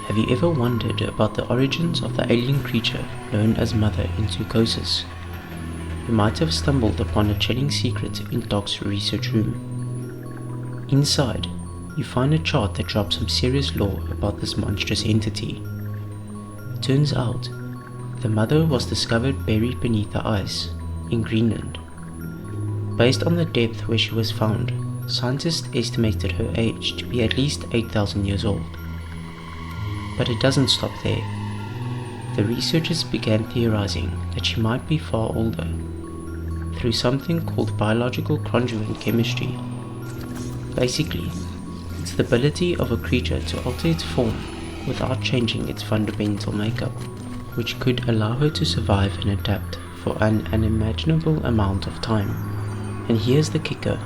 Have you ever wondered about the origins of the alien creature known as Mother in Zoochosis? You might have stumbled upon a chilling secret in Doc's research room. Inside, you find a chart that drops some serious lore about this monstrous entity. Turns out, the Mother was discovered buried beneath the ice in Greenland. Based on the depth where she was found, scientists estimated her age to be at least 8,000 years old. But it doesn't stop there. The researchers began theorizing that she might be far older, through something called biological conjugate chemistry. Basically, it's the ability of a creature to alter its form without changing its fundamental makeup, which could allow her to survive and adapt for an unimaginable amount of time. And here's the kicker.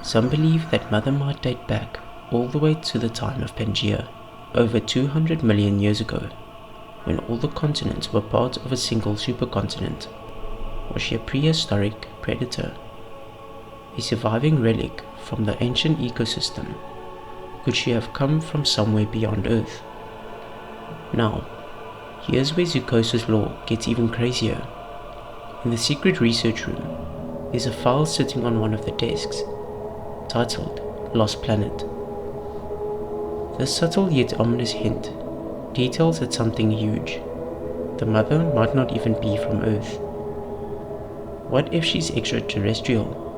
Some believe that Mother might date back all the way to the time of Pangea, over 200 million years ago, when all the continents were part of a single supercontinent. Was she a prehistoric predator? A surviving relic from the ancient ecosystem? Could she have come from somewhere beyond Earth? Now, here's where Zoochosis lore gets even crazier. In the secret research room, there's a file sitting on one of the desks, titled Lost Planet. This subtle yet ominous hint details at something huge. The Mother might not even be from Earth. What if she's extraterrestrial,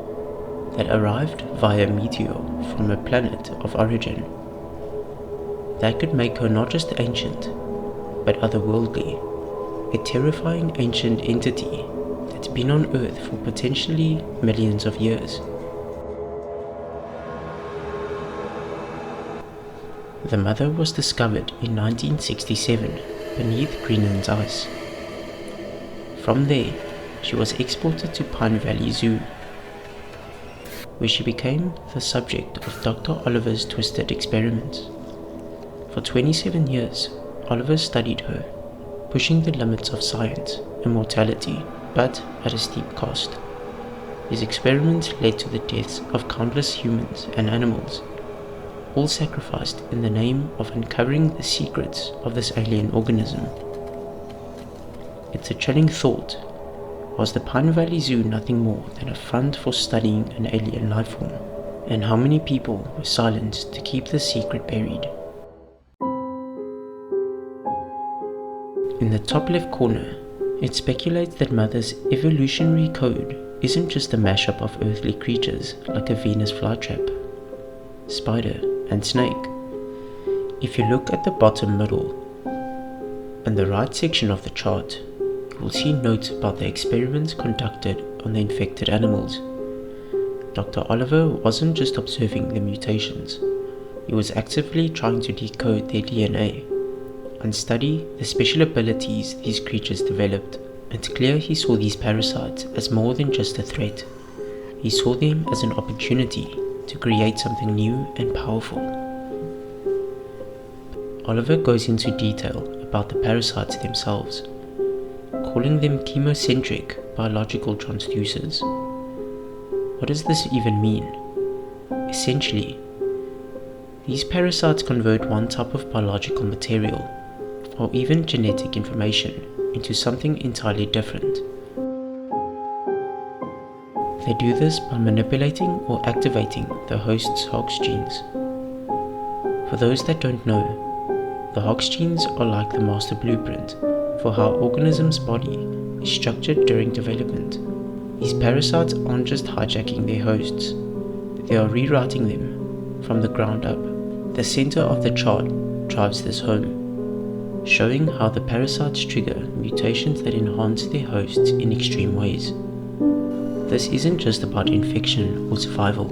that arrived via meteor from a planet of origin? That could make her not just ancient, but otherworldly, a terrifying ancient entity that's been on Earth for potentially millions of years. The Mother was discovered in 1967 beneath Greenland's ice. From there, she was exported to Pine Valley Zoo, where she became the subject of Dr. Oliver's twisted experiments. For 27 years, Oliver studied her, pushing the limits of science and mortality, but at a steep cost. His experiments led to the deaths of countless humans and animals, all sacrificed in the name of uncovering the secrets of this alien organism. It's a chilling thought. Was the Pine Valley Zoo nothing more than a front for studying an alien lifeform? And how many people were silenced to keep the secret buried? In the top left corner, it speculates that Mother's evolutionary code isn't just a mashup of earthly creatures like a Venus flytrap, spider, and snake. If you look at the bottom middle and the right section of the chart, you will see notes about the experiments conducted on the infected animals. Dr. Oliver wasn't just observing the mutations, he was actively trying to decode their DNA and study the special abilities these creatures developed. It's clear he saw these parasites as more than just a threat. He saw them as an opportunity to create something new and powerful. Oliver goes into detail about the parasites themselves, calling them chemocentric biological transducers. What does this even mean? Essentially, these parasites convert one type of biological material, or even genetic information, into something entirely different. They do this by manipulating or activating the host's Hox genes. For those that don't know, the Hox genes are like the master blueprint for how organisms' body is structured during development. These parasites aren't just hijacking their hosts, they are rewriting them from the ground up. The center of the chart drives this home, showing how the parasites trigger mutations that enhance their hosts in extreme ways. This isn't just about infection or survival,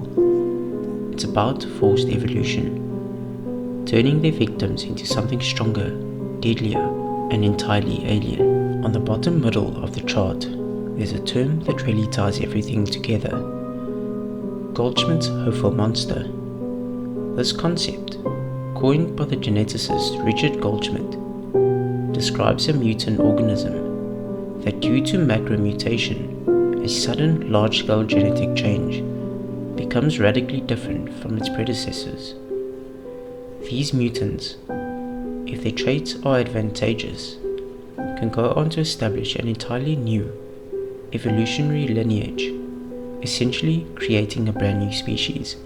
it's about forced evolution, turning their victims into something stronger, deadlier, and entirely alien. On the bottom middle of the chart, there's a term that really ties everything together: Goldschmidt's hopeful monster. This concept, coined by the geneticist Richard Goldschmidt, describes a mutant organism that, due to macromutation, a sudden large-scale genetic change, becomes radically different from its predecessors. These mutants, if their traits are advantageous, can go on to establish an entirely new evolutionary lineage, essentially creating a brand new species.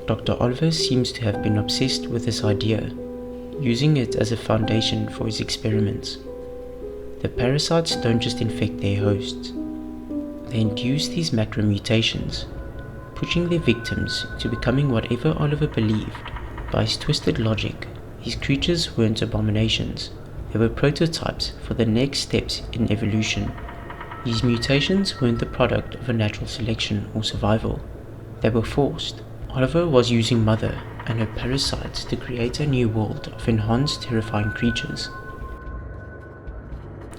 Dr. Oliver seems to have been obsessed with this idea, using it as a foundation for his experiments. The parasites don't just infect their hosts, they induce these macromutations, pushing their victims to becoming whatever Oliver believed. By his twisted logic, these creatures weren't abominations, they were prototypes for the next steps in evolution. These mutations weren't the product of a natural selection or survival, they were forced. Oliver was using Mother and her parasites to create a new world of enhanced, terrifying creatures.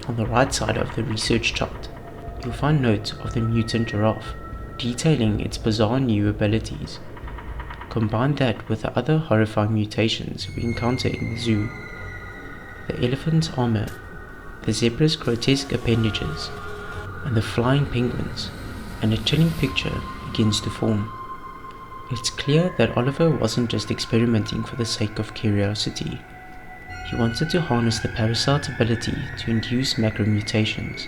On the right side of the research chart, you'll find notes of the mutant giraffe, detailing its bizarre new abilities. Combine that with the other horrifying mutations we encounter in the zoo. The elephant's armor, the zebra's grotesque appendages, and the flying penguins, and a chilling picture begins to form. It's clear that Oliver wasn't just experimenting for the sake of curiosity. He wanted to harness the parasite's ability to induce macromutations,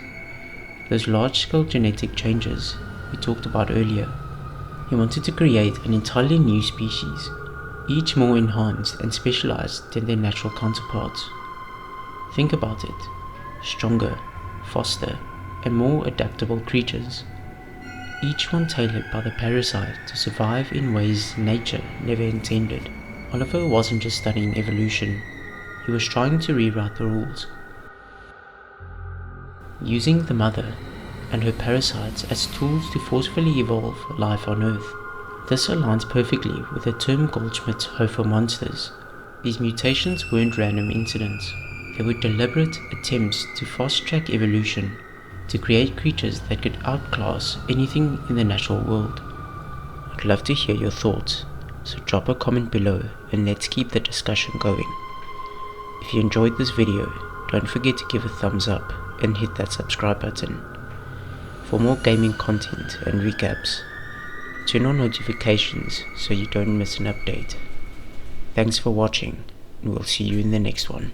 those large-scale genetic changes we talked about earlier. He wanted to create an entirely new species, each more enhanced and specialized than their natural counterparts. Think about it: stronger, faster, and more adaptable creatures, each one tailored by the parasite to survive in ways nature never intended. Oliver wasn't just studying evolution, he was trying to rewrite the rules. Using the Mother and her parasites as tools to forcefully evolve life on Earth. This aligns perfectly with the term Goldschmidt's Hofer monsters. These mutations weren't random incidents, they were deliberate attempts to fast-track evolution, to create creatures that could outclass anything in the natural world. I'd love to hear your thoughts, so drop a comment below and let's keep the discussion going. If you enjoyed this video, don't forget to give a thumbs up and hit that subscribe button. For more gaming content and recaps, turn on notifications so you don't miss an update. Thanks for watching, and we'll see you in the next one.